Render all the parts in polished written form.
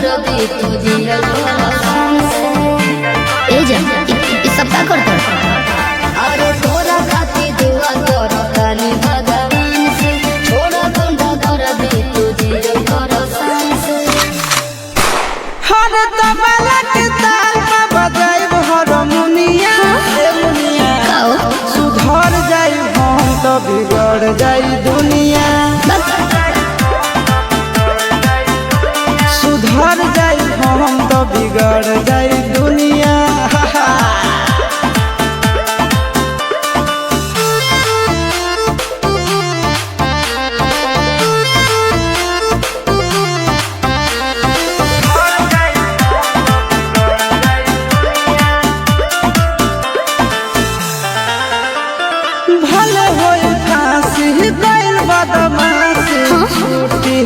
कर दे तुझे ए जा इस सब का करता अरे तोरा खाती दुआ कर काली भगवान से छोड़ा बंदा कर दे तुझे से हर तबला के ताल में बजाइब हारमोनिया ए मुनिया सुधर जाई हम तो बिगड़ जाई दुनिया सुधर जाई हम तो बिगड़ जाई दुनिया भले होई फांसी गइल बदमाशी छूटी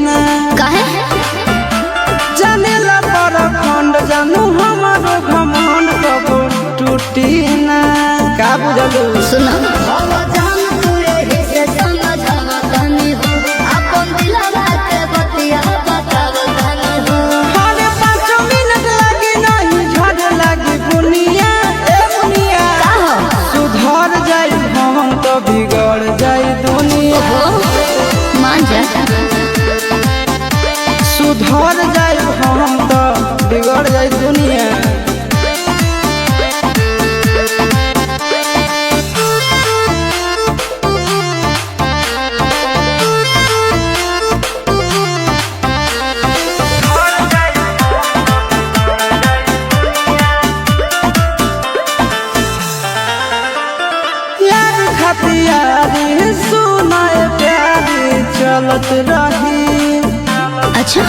ना काहे जानेला पर खंड जानू हमारो घमंड कबो टूटी ना का बुझलू सुनो जान तुरे से समझावा तनी हो अपन दिलवा के बतिया बताव तनी हो हरे 5 मिनट लगी नहीं झड़ लगी बुनिया ए बुनिया का हो सुधर जाई हम तो बिगड़ जाई दुनिया मान जा सुधर जाई हम तो बिगड़ जाई दुनिया यार खतियारी सुनाए प्यारी चलत रही अच्छा